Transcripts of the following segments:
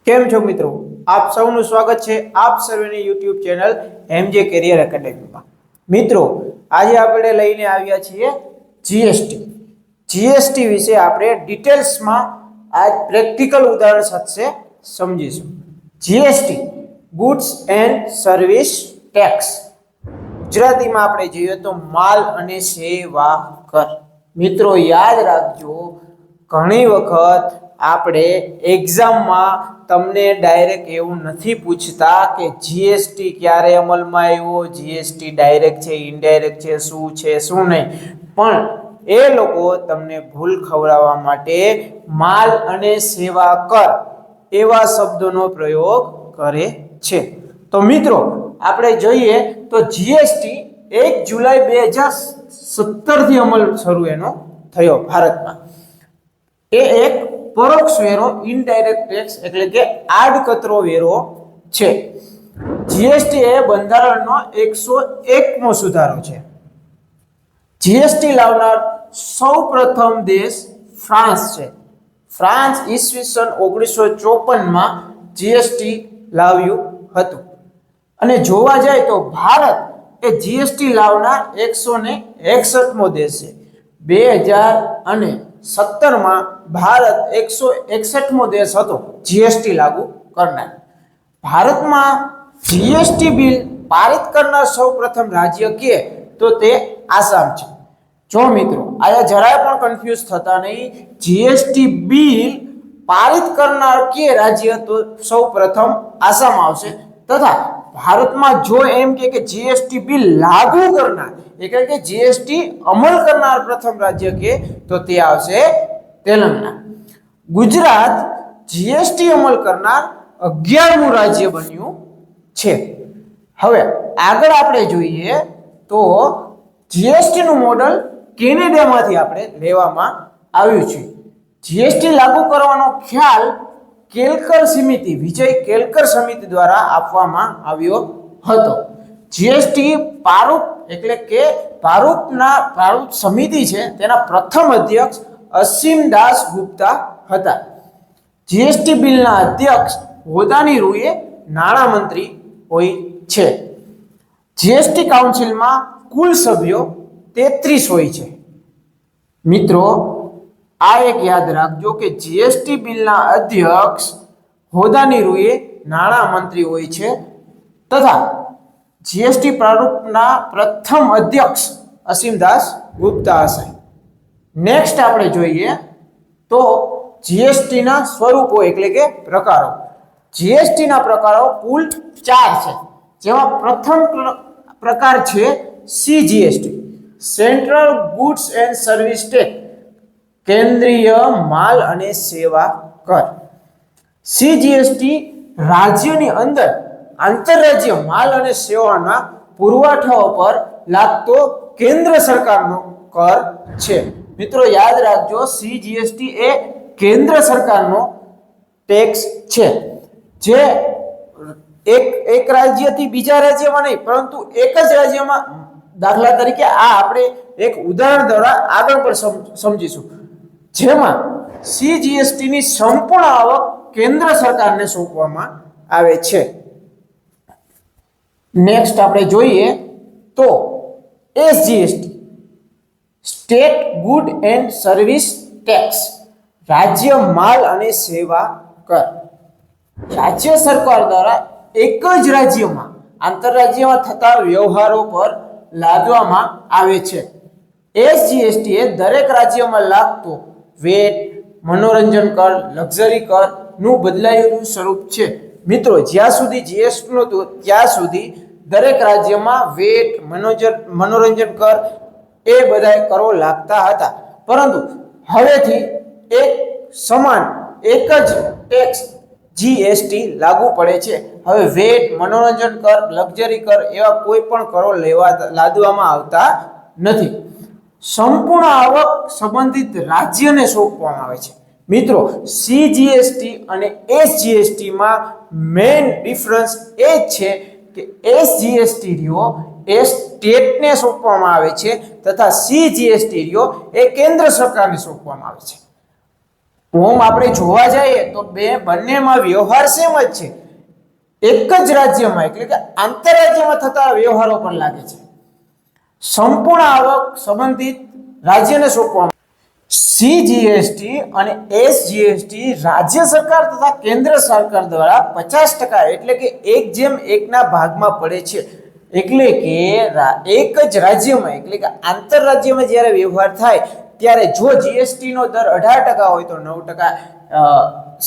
કેમ છો મિત્રો? આપ સૌનું સ્વાગત છે આપ સર્વેની YouTube ચેનલ એમજે કેરિયર એકેડેમીમાં। મિત્રો, આજે આપણે લઈને આવ્યા છીએ જીએસટી। જીએસટી વિશે આપણે ડિટેલ્સમાં આજ પ્રેક્ટિકલ ઉદાહરણ સાથે સમજીશું। GST goods and service tax, ગુજરાતીમાં આપણે જોઈએ તો માલ અને સેવા કર। મિત્રો યાદ રાખજો, ઘણી વખત આપણે એક્ઝામમાં તમને ડાયરેક્ટ એવું નથી પૂછતા કે જીએસટી ક્યારે અમલમાં આવ્યો, જીએસટી ડાયરેક્ટ છે ઇનડાયરેક્ટ છે, શું છે શું નહીં, પણ એ લોકો તમને ભૂલ ખવડાવવા માટે માલ અને સેવા કર એવા શબ્દોનો પ્રયોગ કરે છે। તો મિત્રો આપણે જોઈએ તો જીએસટી 1 જુલાઈ 2017 થી અમલ શરૂ એનો થયો ભારતમાં। એ એક પરોક્ષ વેરો, ઇનડાયરેક્ટ ટેક્સ એટલે કે આડકતરો વેરો છે। જીએસટી એ બંધારણનો 101મો સુધારો છે। જીએસટી લાવનાર સૌપ્રથમ દેશ ફ્રાન્સ છે। ફ્રાન્સ ઈસવીસન 1954 માં જીએસટી લાવ્યું હતું। અને જોવા જાય તો ભારત એ જીએસટી લાવનાર 161મો દેશ છે। 2017 માં ભારત 161મો દેશ હતો જીએસટી લાગુ કરનાર। ભારતમાં જીએસટી બિલ પારિત કરનાર સૌપ્રથમ રાજ્ય કે તો તે આસામ છે। જો મિત્રો આયા જરાય પણ કન્ફ્યુઝ થતા નહીં, જીએસટી બિલ પારિત કરનાર કે રાજ્ય તો સૌપ્રથમ આસામ આવશે, તથા ભારતમાં જો એમ કે જીએસટી બિલ લાગુ કરનાર એટલે કે જીએસટી અમલ કરનાર પ્રથમ રાજ્ય કે તો તે આવશે તેલંગાણા। ગુજરાત જીએસટી અમલ કરનાર 11મું રાજ્ય બન્યું છે। હવે આગળ આપણે જોઈએ તો જીએસટી નું મોડલ કેનેડામાંથી આપણે લેવામાં આવ્યું છે। જીએસટી લાગુ કરવાનો ખ્યાલ કેલકર સમિતિ, વિજય કેલકર સમિતિ દ્વારા આપવામાં આવ્યો હતો। જીએસટી પારૂપ એટલે કે પારૂપ સમિતિ છે, તેના પ્રથમ અધ્યક્ષ અસીમદાસ ગુપ્તા હતા। જીએસટી બિલના અધ્યક્ષ હોદાની રૂએ નાણાં મંત્રી હોય છે। જીએસટી કાઉન્સિલમાં કુલ સભ્યો 33 હોય છે। મિત્રો આ એક યાદ રાખજો કે જીએસટી બિલના અધ્યક્ષ હોદાની રૂએ નાણાં મંત્રી હોય છે, તથા જીએસટી પ્રારૂપના પ્રથમ અધ્યક્ષ અસીમદાસ ગુપ્તા હશે। નેક્સ્ટ આપણે જોઈએ તો જીએસટી ના સ્વરૂપો એટલે કે પ્રકારો। જીએસટી ના પ્રકારો કુલ 4 છે, જેમાં પ્રથમ પ્રકાર છે CGST, central goods and service tax, કેન્દ્રીય માલ અને સેવા કર। સીજીએસટી રાજ્યની અંદર આંતરરાજ્ય માલ અને સેવાના પુરવઠાઓ પર લાગતો કેન્દ્ર સરકારનો કર છે। મિત્રો યાદ રાખજો, સીજીએસટી એ કેન્દ્ર સરકારનો ટેક્સ છે, જે એક રાજ્યથી બીજા રાજ્યમાં નહીં પરંતુ એક જ રાજ્યમાં, દાખલા તરીકે આ આપણે એક ઉદાહરણ દ્વારા આગળ પણ સમજીશું, જેમાં સીજીએસટી ની સંપૂર્ણ આવક કેન્દ્ર સરકારને સોંપવામાં આવે છે। નેક્સ્ટ આપણે જોઈએ તો SGST, state good and service tax, રાજ્ય માલ અને સેવા કર। રાજ્ય સરકાર દ્વારા એક જ રાજ્યમાં આંતરરાજ્યમાં થતા વ્યવહારો પર લાદવામાં આવે છે। એસજીએસટી એ દરેક રાજ્યમાં લાગતો વેટ, મનોરંજન કર, લક્ઝરી કર નું બદલાયેલું સ્વરૂપ છે। મિત્રો જ્યાં સુધી જીએસટી નહોતું ત્યાં સુધી દરેક રાજ્યમાં વેટ, મનોરંજન કર એ બધા કરો લાગતા હતા, પરંતુ હવેથી એક સમાન એક જ ટેક્સ જીએસટી લાગુ પડે છે। હવે વેટ, મનોરંજન કર, લક્ઝરી કર એવા કોઈ પણ કરો લાદવામાં આવતા નથી। સંપૂર્ણ આવક સંબંધિત રાજ્યને સોંપવામાં આવે છે। મિત્રો સીજીએસટી અને એસજીએસટી માં મેઇન ડિફરન્સ એ છે કે એસજીએસટી રહ્યો એ સ્ટેટને સોંપવામાં આવે છે, તથા સીજીએસટી રહ્યો એ કેન્દ્ર સરકારને સોંપવામાં આવે છે। ઓમ આપણે જોવા જઈએ તો બંનેમાં વ્યવહાર સેમ જ છે, એક જ રાજ્યમાં એટલે કે આંતરરાજ્યમાં થતા વ્યવહારો પર લાગે છે. સંપૂર્ણ આવક સંબંધિત રાજ્યને સોંપવામાં. સીજીએસટી અને એસજીએસટી રાજ્ય સરકાર તથા કેન્દ્ર સરકાર દ્વારા 50% એટલે કે 1:1 ભાગમાં પડે છે. એટલે કે એક જ રાજ્યમાં એટલે કે આંતરરાજ્યમાં જ્યારે વ્યવહાર થાય ત્યારે જો જીએસટી નો દર 18% હોય તો 9%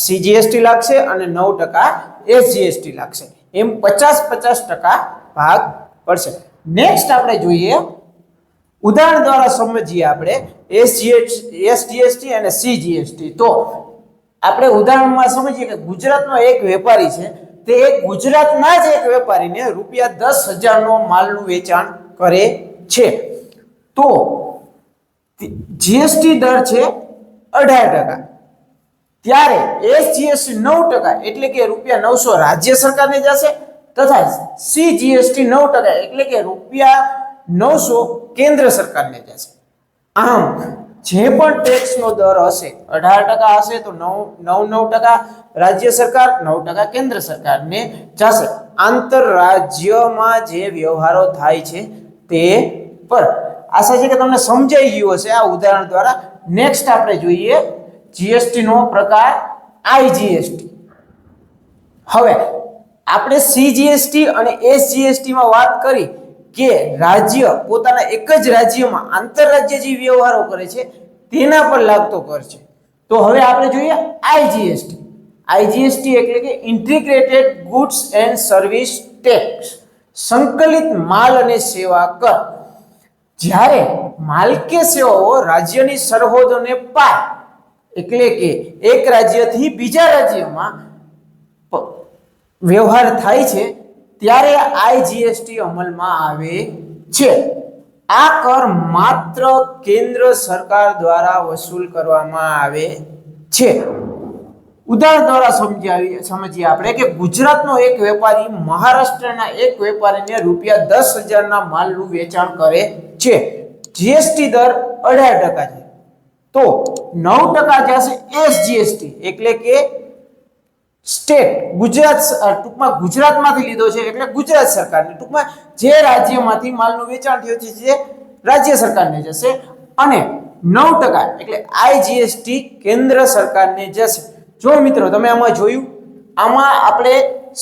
સીજીએસટી લાગશે અને 9% એસજીએસટી લાગશે. એમ 50-50% ભાગ પડશે. નેક્સ્ટ આપણે જોઈએ ઉદાહરણ દ્વારા સમજીએ આપણે એસજીએસટી અને સીજીએસટી. તો આપણે ઉદાહરણમાં સમજીએ કે ગુજરાતનો એક વેપારી છે, તે ગુજરાતના જ એક વેપારીને ₹10,000 નો માલનું વેચાણ કરે છે. તો જીએસટી દર છે 18%, ત્યારે એસજીએસટી 9% એટલે કે ₹900 રાજ્ય સરકારને જશે તથા સીજીએસટી 9% એટલે કે ₹900 કેન્દ્ર સરકારને જશે. આમ જે પણ ટેક્સ નો દર હશે 18% હશે તો 9% રાજ્ય સરકાર 9% કેન્દ્ર સરકારને જશે આંતરરાજ્યમાં જે વ્યવહારો થાય છે તે પર. આશા છે કે તમને સમજાઈ ગયું હશે આ ઉદાહરણ દ્વારા. નેક્સ્ટ આપણે જોઈએ જીએસટી નો પ્રકાર આઈજીએસટી. હવે આપણે સીજીએસટી અને એસજીએસટી માં વાત કરી કે રાજ્ય પોતાના એક જ રાજ્યમાં આંતરરાજ્ય જે વ્યવહારો કરે છે તેના પર લાગતો કર છે. તો હવે આપણે જોઈએ આઈજીએસટી. આઈજીએસટી એટલે કે integrated goods and service tax, સંકલિત માલ અને સેવા કર. જ્યારે માલ કે સેવાઓ રાજ્યની સરહદોને પાર એટલે કે એક રાજ્યથી બીજા રાજ્યમાં વ્યવહાર થાય છે ત્યારે આઈજીએસટી અમલમાં આવે છે. આ કર માત્ર કેન્દ્ર સરકાર દ્વારા વસૂલ કરવામાં આવે છે. ઉદાહરણ દ્વારા સમજીએ આપણે કે ગુજરાતનો એક વેપારી મહારાષ્ટ્રના એક વેપારીને ₹10,000 ના માલનું વેચાણ કરે છે. જીએસટી દર 18% છે. તો 9% જશે એસજીએસટી એટલે કે સ્ટેટ ગુજરાત, ટૂંકમાં ગુજરાતમાંથી લીધો છે એટલે ગુજરાત સરકારને, ટૂંકમાં જે રાજ્યમાંથી માલનું વેચાણ થયું છે જે રાજ્ય સરકારને જશે. અને 9% એટલે આઈજીએસટી કેન્દ્ર સરકારને જશે. જો મિત્રો તમે આમાં જોયું, આમાં આપણે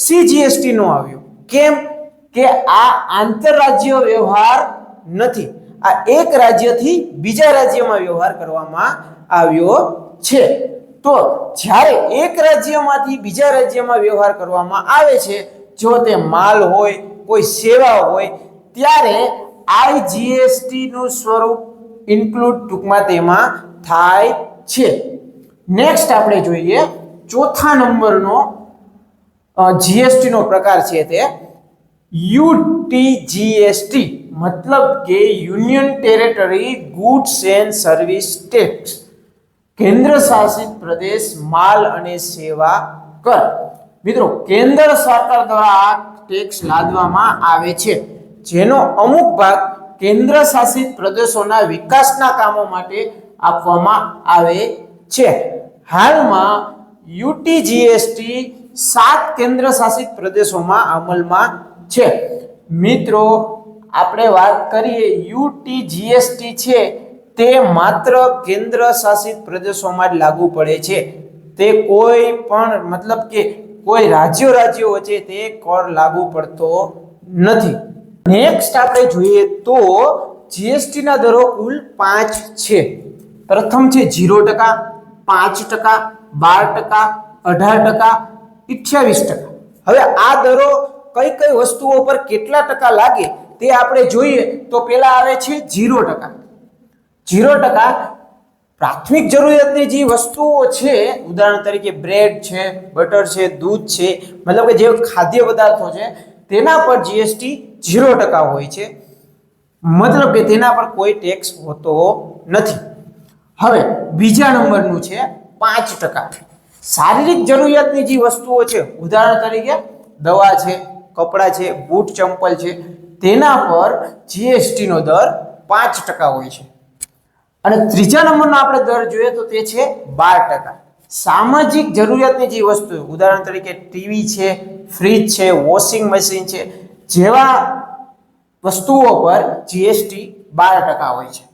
સીજીએસટી નો આવ્યો. કેમ કે આ આંતરરાજ્ય વ્યવહાર નથી, આ એક રાજ્યથી બીજા રાજ્યમાં વ્યવહાર કરવામાં આવ્યો છે. તો જ્યારે એક રાજ્યમાંથી બીજા રાજ્યમાં વ્યવહાર કરવામાં આવે છે, જો તે માલ હોય કોઈ સેવા હોય, ત્યારે આઈજીએસટી નું સ્વરૂપ ઇન્ક્લુડ ટૂંકમાં તેમાં થાય છે. નેક્સ્ટ આપણે જોઈએ ચોથા નંબરનો જીએસટી નો પ્રકાર છે તે યુટીજીએસટી, મતલબ કે union territory goods and service tax, કેન્દ્ર શાસિત પ્રદેશ માલ અને સેવા કર. મિત્રો કેન્દ્ર સરકાર દ્વારા આ ટેક્સ લાદવામાં આવે છે, જેનો અમુક ભાગ કેન્દ્ર શાસિત પ્રદેશોના વિકાસના કામો માટે આપવામાં આવે છે. હાલમાં યુટીજીએસટી 7 કેન્દ્ર શાસિત પ્રદેશોમાં અમલમાં છે. મિત્રો આપણે વાત કરીએ યુટીજીએસટી છે તે માત્ર કેન્દ્ર શાસિત પ્રદેશોમાં જ લાગુ પડે છે. તે કોઈ પણ મતલબ કે કોઈ રાજ્યો વચ્ચે તે કર લાગુ પડતો નથી. નેક્સ્ટ આપણે જોઈએ તો જીએસટી ના દરો કુલ 5 છે. પ્રથમ છે 0%, 5%, 12%, 18%, 28%. હવે આ દરો કઈ કઈ વસ્તુઓ પર કેટલા ટકા લાગે તે આપણે જોઈએ તો પહેલા આવે છે 0%. 0% પ્રાથમિક જરૂરિયાતની જે વસ્તુઓ છે, ઉદાહરણ તરીકે બ્રેડ છે, બટર છે, દૂધ છે, મતલબ કે જે ખાદ્ય પદાર્થો છે તેના પર જીએસટી 0% હોય છે, મતલબ કે તેના પર કોઈ ટેક્સ હોતો નથી. હવે બીજા નંબરનું છે 5%. શારીરિક જરૂરિયાતની જે વસ્તુઓ છે, ઉદાહરણ તરીકે દવા છે, કપડાં છે, બૂટ ચંપલ છે, તેના પર જીએસટી નો દર 5% હોય છે. અને ત્રીજા નંબરનો આપણે દર જોઈએ તો તે છે 12%. સામાજિક જરૂરિયાતની જે વસ્તુ, ઉદાહરણ તરીકે ટીવી છે, ફ્રીજ છે, વોશિંગ મશીન છે, જેવા વસ્તુઓ પર જીએસટી 12% હોય છે.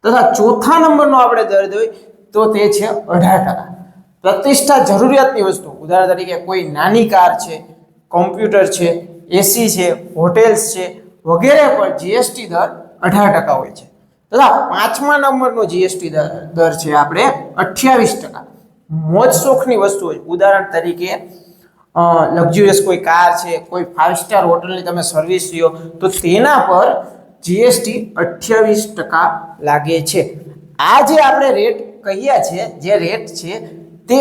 તથા ચોથા નંબરનો આપણે દર જોઈએ તો તે છે 18%. પ્રતિષ્ઠા જરૂરિયાતની વસ્તુ, ઉદાહરણ તરીકે કોઈ નાની કાર છે, કોમ્પ્યુટર છે, એસી છે, હોટેલ્સ છે વગેરે પર જીએસટી દર 18% હોય છે. તથા પાંચમા નંબરનો જીએસટી દર છે આપણે 28%. મોજ શોખની વસ્તુઓ, ઉદાહરણ તરીકે લક્ઝુરિયસ કોઈ કાર છે, કોઈ 5 સ્ટાર હોટલની તમે સર્વિસ લ્યો તો તેના પર જીએસટી 28% લાગે છે. આ જે આપણે રેટ કહીયા છે, જે રેટ છે તે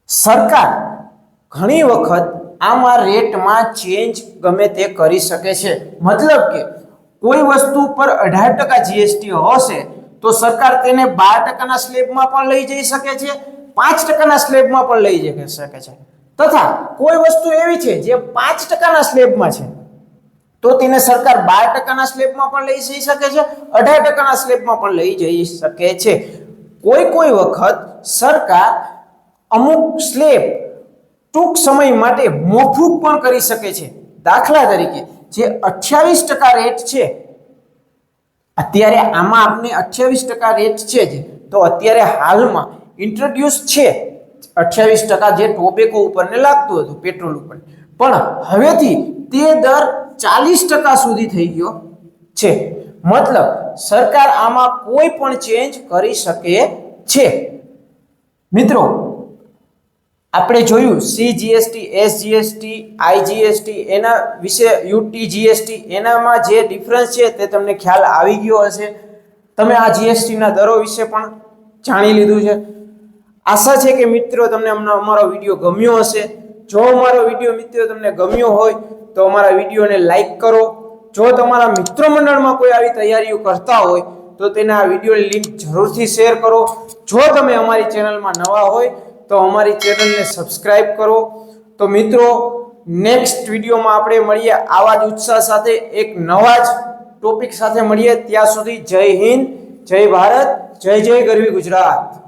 સરકાર ઘણી વખત આમાં રેટમાં ચેન્જ ગમે તે કરી શકે છે. મતલબ કે કોઈ વસ્તુ પર 18% જીએસટી હશે તો સરકાર તેને 12%ના સ્લેબમાં પણ લઈ જઈ શકે છે, 5%ના સ્લેબમાં પણ લઈ જઈ શકે છે. તથા કોઈ વસ્તુ એવી છે જે 5%ના સ્લેબમાં છે તો તેને સરકાર 12%ના સ્લેબમાં પણ લઈ જઈ શકે છે, 18%ના સ્લેબમાં પણ લઈ જઈ શકે છે. કોઈ વખત સરકાર અમુક સ્લેબ ટૂંક સમય માટે મોકૂફ પણ કરી શકે છે. દાખલા તરીકે જે 28% રેટ છે, અત્યારે આમાં આપણે 28% રેટ છે જ, તો અત્યારે હાલમાં ઇન્ટ્રોડ્યુસ છે 28% જે ટોબેકો ઉપર ને લાગતું હતું, પેટ્રોલ ઉપર, પણ હવેથી તે દર 40% સુધી થઈ ગયો છે. મતલબ સરકાર આમાં કોઈ પણ ચેન્જ કરી શકે છે. મિત્રો, આપણે જોયું સીજીએસટી, એસજીએસટી, આઈજીએસટી, એના વિશે યુટીજીએસટી, એનામાં જે ડિફરન્સ છે તે તમને ખ્યાલ આવી ગયો હશે. તમે આ જીએસટીના દરો વિશે પણ જાણી લીધું છે. આશા છે કે મિત્રો તમને અમારો વિડીયો ગમ્યો હશે. જો અમારો વિડીયો મિત્રો તમને ગમ્યો હોય તો અમારા વિડીયોને લાઈક કરો. જો તમારા મિત્ર મંડળમાં કોઈ આવી તૈયારીઓ કરતા હોય તો તેને આ વિડીયોની લિંક જરૂરથી શેર કરો. જો તમે અમારી ચેનલમાં નવા હોય તો અમારી ચેનલને સબસ્ક્રાઇબ કરો. તો મિત્રો, નેક્સ્ટ વિડીયોમાં આપણે મળીએ આવા જ ઉત્સાહ સાથે, એક નવા જ ટોપિક સાથે મળીએ. ત્યાં સુધી જય હિન્દ, જય ભારત, જય જય ગરવી ગુજરાત.